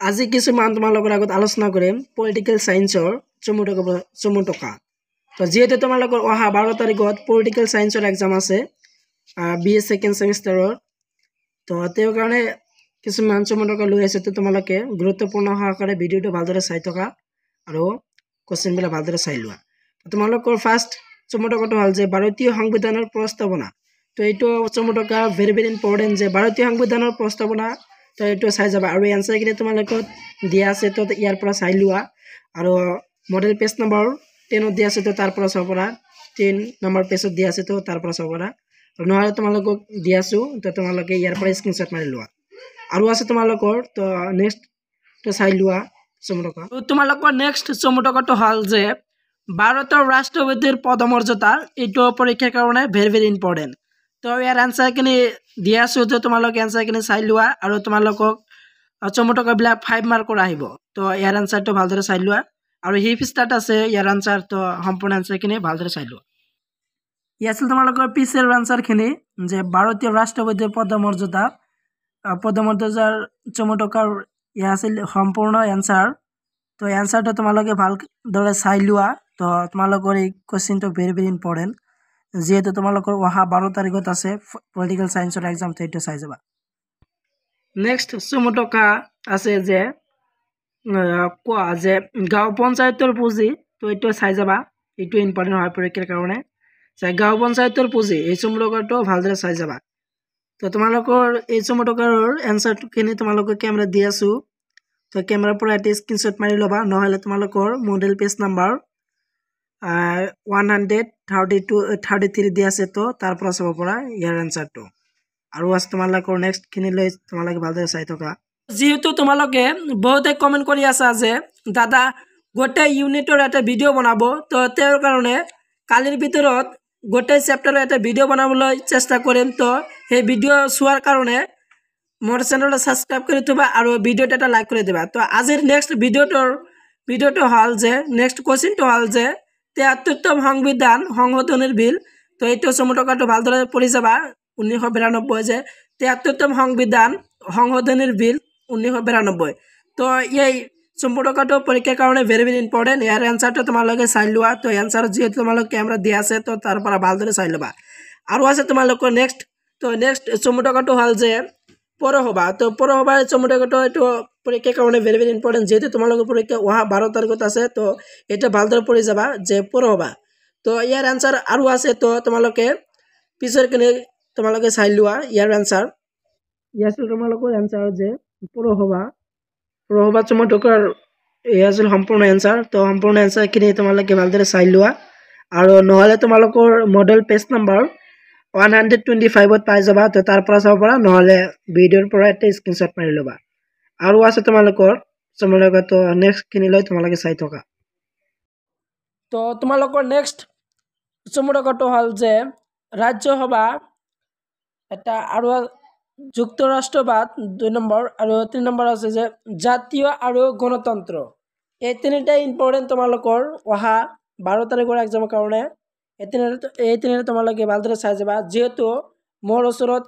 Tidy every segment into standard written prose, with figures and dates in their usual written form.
আজি কিছুমান তোমালোকৰ আগত আলোচনা কৰিম পলিটিকেল সায়েন্সৰ চমু টকা। তো যেহেতু তোমালোকৰ অহা 12 তাৰিখত পলিটিকেল সায়েন্সৰ এক্সাম আছে BA সেকেন্ড সেমিষ্টাৰৰ। তো তেওঁৰ কাৰণে কিছুমান চমু টকা লৈ আছে। তো তোমালোকে গুৰুত্বপূৰ্ণ সহকাৰে ভিডিঅ'টো ভালদৰে চাই থকা আৰু কোৱেশ্চনবিলাক ভালদৰে চাই লোৱা। তোমালোকৰ ফাৰ্ষ্ট চমু টকাটো হ'ল যে ভাৰতীয় সংবিধানৰ প্ৰস্তাৱনা। তো এইটো চমু টকা ভেৰি ইম্পৰ্টেণ্ট যে ভাৰতীয় সংবিধানৰ প্ৰস্তাৱনা। তো এইটো চাই যাবা আৰু এনসাৰখিনি তোমালোকক দিয়া আছে। তো ইয়াৰ পৰা চাই লোৱা আৰু মডেল পেজ নম্বৰ 10 দিয়া আছে। তো তাৰ পৰা চাব পৰা 10 নম্বৰ পেজত দিয়া আছে। তো তাৰ পৰা চাব পৰা আৰু নহ'লে তোমালোকক দিয়া আছোঁ। তো তোমালোকে ইয়াৰ পৰা স্ক্ৰীনশ্বট মাৰি লোৱা আৰু আছে তোমালোকৰ। তো নেক্সট তো চাই লোৱা চমু টকা। তো তোমালোকৰ নেক্সট চমু টকাটো হ'ল যে ভাৰতৰ ৰাষ্ট্ৰপতিৰ পদমৰ্যাদা। এইটো পৰীক্ষাৰ কাৰণে ভেৰি ইম্পৰ্টেণ্ট। তো ইয়াৰ এনসাৰখিনি দিয়া আছোঁ। তো তোমালোকে এনসাৰখিনি চাই লোৱা আৰু তোমালোকক চমু টকাবিলাক 5 মাৰ্কৰ আহিব। তো ইয়াৰ এনসাৰটো ভালদৰে চাই লোৱা আৰু সেই পৃষ্ঠাত আছে ইয়াৰ এনসাৰ। তো সম্পূৰ্ণ এনসাৰখিনি ভালদৰে চাই লোৱা। ই আছিল তোমালোকৰ পিছৰ এনসাৰখিনি যে ভাৰতীয় ৰাষ্ট্ৰপতিৰ পদমৰ্যাদাৰ চমু টকাৰ ইয়া আছিল সম্পূৰ্ণ এনসাৰ। তো এনসাৰটো তোমালোকে ভালদৰে চাই লোৱা। তো তোমালোকৰ এই কোৱেশ্চনটো ভেৰি ইম্পৰ্টেণ্ট যেহেতু তোমালোকৰ অহা 12 তাৰিখত আছে পলিটিকেল সায়েন্সৰ এক্সাম। তো এইটো চাই যাবা। নেক্সট চমু টকা আছে যে কোৱা যে গাঁও পঞ্চায়তৰ পুঁজি। তো এইটো চাই যাবা। এইটো ইম্পৰ্টেণ্ট হয় পৰীক্ষাৰ কাৰণে। গাঁও পঞ্চায়তৰ পুঁজি এই চমু টকাটো ভালদৰে চাই যাবা। তো তোমালোকৰ এই চমু টকাৰ এনসাৰখিনি তোমালোকে কেমেৰা দি আছোঁ। তো কেমেৰাৰ পৰা এটা স্ক্ৰীনশ্বট মাৰি ল'বা। নহ'লে তোমালোকৰ মডেল পেজ নম্বৰ 133 দিয়া আছে। তো তাৰ পৰা চাব পৰা ইয়াৰ এনসাৰটো আৰু আছে তোমালোকৰ নেক্সটখিনি লৈ তোমালোকে ভালদৰে চাই থকা। যেহেতু তোমালোকে বহুতে কমেণ্ট কৰি আছা যে দাদা গোটেই ইউনিটৰ এটা ভিডিঅ' বনাব। তো তেওঁৰ কাৰণে কালিৰ ভিতৰত গোটেই চেপ্টাৰৰ এটা ভিডিঅ' বনাবলৈ চেষ্টা কৰিম। তো সেই ভিডিঅ' চোৱাৰ কাৰণে মোৰ চেনেলটো ছাবস্ক্ৰাইব কৰি থবা আৰু ভিডিঅ'টো এটা লাইক কৰি দিবা। তো আজিৰ নেক্সট ভিডিঅ'টো হ'ল যে নেক্সট কুৱেশ্চনটো হ'ল যে 73তম সংবিধান সংশোধনীৰ বিল। তো এইটো চমু টকাটো ভালদৰে পঢ়ি যাবা। 1992 যে 73তম সংবিধান সংশোধনীৰ বিল 1992। তো এই চমু টকাটো পৰীক্ষাৰ কাৰণে ভেৰি ইম্পৰ্টেণ্ট। ইয়াৰ এনসাৰটো তোমালোকে চাই লোৱা। তো এনসাৰ যিহেতু তোমালোক কেমেৰা দিয়া আছে। তো তাৰ পৰা ভালদৰে চাই ল'বা আৰু আছে তোমালোকৰ নেক্সট। তো নেক্সট চমু টকাটো হ'ল যে পৌৰসভা। তো পৌৰসভাৰ চমু টকাটো এইটো পৰীক্ষাৰ কাৰণে ভেৰি ইম্পৰ্টেণ্ট যেহেতু তোমালোকৰ পৰীক্ষা অহা 12 তাৰিখত আছে। তো এইটো ভালদৰে পঢ়ি যাবা যে পৌৰসভা। তো ইয়াৰ এনসাৰ আৰু আছে। তো তোমালোকে পিছৰখিনি তোমালোকে চাই লোৱা ইয়াৰ এনসাৰ। ইয়াৰ আছিল তোমালোকৰ এনসাৰ যে পৌৰসভা চমু টকাৰ এয়া আছিল সম্পূৰ্ণ এনসাৰ। তো সম্পূৰ্ণ এনসাৰখিনি তোমালোকে ভালদৰে চাই লোৱা আৰু নহ'লে তোমালোকৰ মডেল পেজ নম্বৰ 125ত পাই যাবা। তো তাৰ পৰা চাব পৰা নহ'লে ভিডিঅ'ৰ পৰা এটা স্ক্ৰীনশ্বট মাৰি ল'বা আৰু আছে তোমালোকৰ চমু টকা। তো নেক্সটখিনি লৈ তোমালোকে চাই থকা। তো তোমালোকৰ নেক্সট চমু টকাটো হ'ল যে ৰাজ্যসভা এটা আৰু যুক্তৰাষ্ট্ৰবাদ 2 নম্বৰ আৰু 3 নম্বৰ আছে যে জাতীয় আৰু গণতন্ত্ৰ। এই তিনিটাই ইম্পৰ্টেণ্ট তোমালোকৰ অহা 12 তাৰিখৰ এক্সামৰ কাৰণে। এই তিনিটা তোমালোকে ভালদৰে চাই যাবা। যেহেতু মোৰ ওচৰত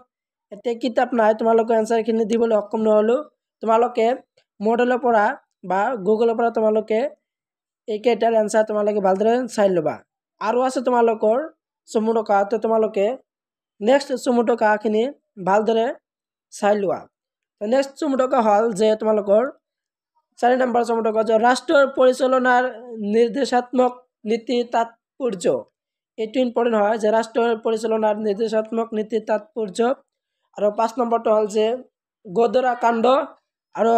এতিয়া কিতাপ নাই তোমালোকে এনসাৰখিনি দিবলৈ সক্ষম নহ'লোঁ। তোমালোকে মডেলৰ পৰা বা গুগলৰ পৰা তোমালোকে এইকেইটাৰ এনসাৰ তোমালোকে ভালদৰে চাই ল'বা আৰু আছে তোমালোকৰ চমু টকা। তো তোমালোকে নেক্সট চমু টকাখিনি ভালদৰে চাই লোৱা। নেক্সট চমু টকা হ'ল যে তোমালোকৰ 4 নম্বৰ চমু টকা যে ৰাষ্ট্ৰৰ পৰিচালনাৰ নিৰ্দেশাত্মক নীতি তাৎপৰ্য। এইটো ইম্পৰ্টেণ্ট হয় যে ৰাষ্ট্ৰৰ পৰিচালনাৰ নিৰ্দেশাত্মক নীতি তাৎপৰ্য। আৰু 5 নম্বৰটো হ'ল যে গদৰা কাণ্ড আৰু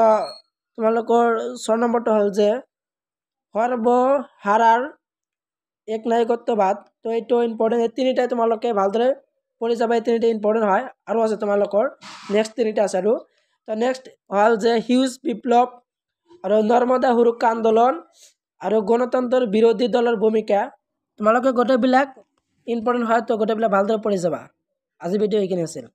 তোমালোকৰ 6 নম্বৰটো হ'ল যে সৰ্বহাৰাৰ একনায়কত্ববাদ। তো এইটো ইম্পৰ্টেণ্ট। এই তিনিটাই তোমালোকে ভালদৰে পঢ়ি যাবা। এই তিনিটা ইম্পৰ্টেণ্ট হয় আৰু আছে তোমালোকৰ নেক্সট তিনিটা আছে আৰু। তো নেক্সট হ'ল যে সেউজ বিপ্লৱ আৰু নৰ্মদা সুৰক্ষা আন্দোলন আৰু গণতন্ত্ৰৰ বিৰোধী দলৰ ভূমিকা। তোমালোকে গোটেইবিলাক ইম্পৰ্টেণ্ট হয়। তো গোটেইবিলাক ভালদৰে পঢ়ি যাবা। আজি ভিডিঅ' এইখিনি আছিল।